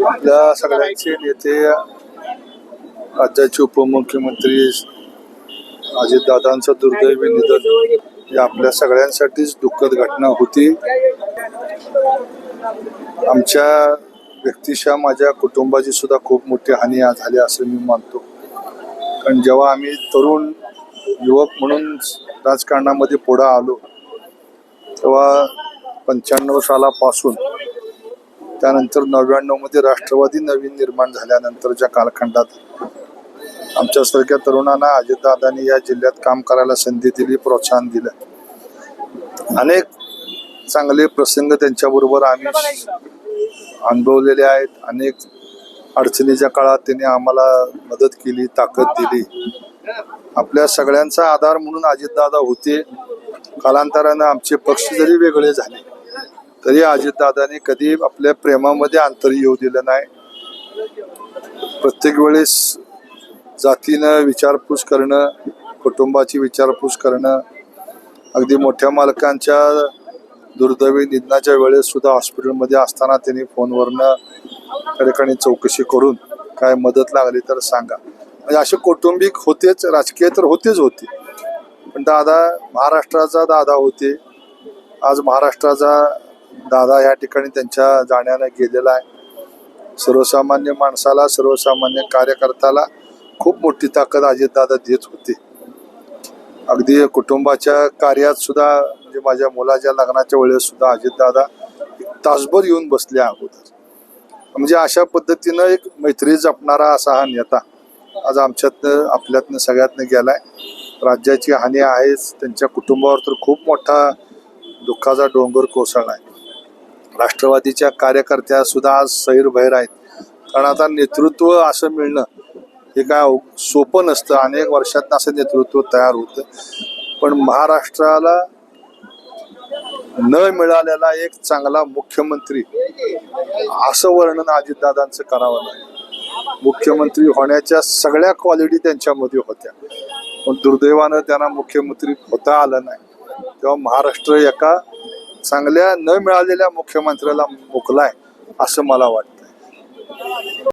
आपल्या सगळ्यांचे नेते राज्याचे उपमुख्यमंत्री अजितदादांचं दुर्दैवी निधन ही आपल्या सगळ्यांसाठीच दुःखद घटना होती. आमच्या व्यक्तिशः माझ्या कुटुंबाची सुद्धा खूप मोठी हानी झाली असं मी मानतो. कारण जेव्हा आम्ही तरुण युवक म्हणून राजकारणामध्ये पुढे आलो तेव्हा 95 सालापासून त्यानंतर 99 मध्ये राष्ट्रवादी नवीन निर्माण झाल्यानंतरच्या कालखंडात आमच्यासारख्या तरुणांना अजितदादांनी या जिल्ह्यात काम करायला संधी दिली, प्रोत्साहन दिलं. अनेक चांगले प्रसंग त्यांच्याबरोबर आम्ही अनुभवलेले आहेत. अनेक अडचणीच्या काळात त्यांनी आम्हाला मदत केली, ताकद दिली. आपल्या सगळ्यांचा आधार म्हणून अजितदादा होते. कालांतरानं आमचे पक्ष जरी वेगळे झाले तरी अजितदादांनी कधी आपल्या प्रेमामध्ये अंतर येऊ दिलं नाही. प्रत्येक वेळेस जातीनं विचारपूस करणं, कुटुंबाची विचारपूस करणं, अगदी मोठ्या मालकांच्या दुर्दैवी निधनाच्या वेळेस सुद्धा हॉस्पिटलमध्ये असताना त्यांनी फोनवरनं त्या ठिकाणी चौकशी करून काय मदत लागली तर सांगा. म्हणजे असे कौटुंबिक होतेच, राजकीय तर होतेच होते, पण दादा महाराष्ट्राचा दादा होते. आज महाराष्ट्राचा दादा या ठिकाणी त्यांच्या जाण्यानं गेलेला आहे. सर्वसामान्य माणसाला, सर्वसामान्य कार्यकर्त्याला खूप मोठी ताकद अजितदादा देत होते. अगदी कुटुंबाच्या कार्यात सुद्धा, म्हणजे माझ्या मुलाच्या लग्नाच्या वेळेस सुद्धा अजितदादा तासभर येऊन बसले अगोदर. म्हणजे अशा पद्धतीनं एक मैत्री जपणारा असा हा नेता आज आमच्यातनं, आपल्यातनं, सगळ्यातनं गेलाय. राज्याची हानी आहेच, त्यांच्या कुटुंबावर तर खूप मोठा दुःखाचा डोंगर कोसळला आहे. राष्ट्रवादीच्या कार्यकर्त्या सुद्धा आज सैरभैर आहेत. कारण आता नेतृत्व असं मिळणं हे काय सोपं नसतं. अनेक वर्षात असं नेतृत्व तयार होतं, पण महाराष्ट्राला न मिळालेला एक चांगला मुख्यमंत्री असं वर्णन अजितदादांचं करावं लागेल. मुख्यमंत्री होण्याच्या सगळ्या क्वालिटी त्यांच्यामध्ये होत्या, पण दुर्दैवानं त्यांना मुख्यमंत्री होता आलं नाही. तेव्हा महाराष्ट्र एका चांगल्या न मिळालेल्या मुख्यमंत्र्याला मुकलाय असं मला वाटतं.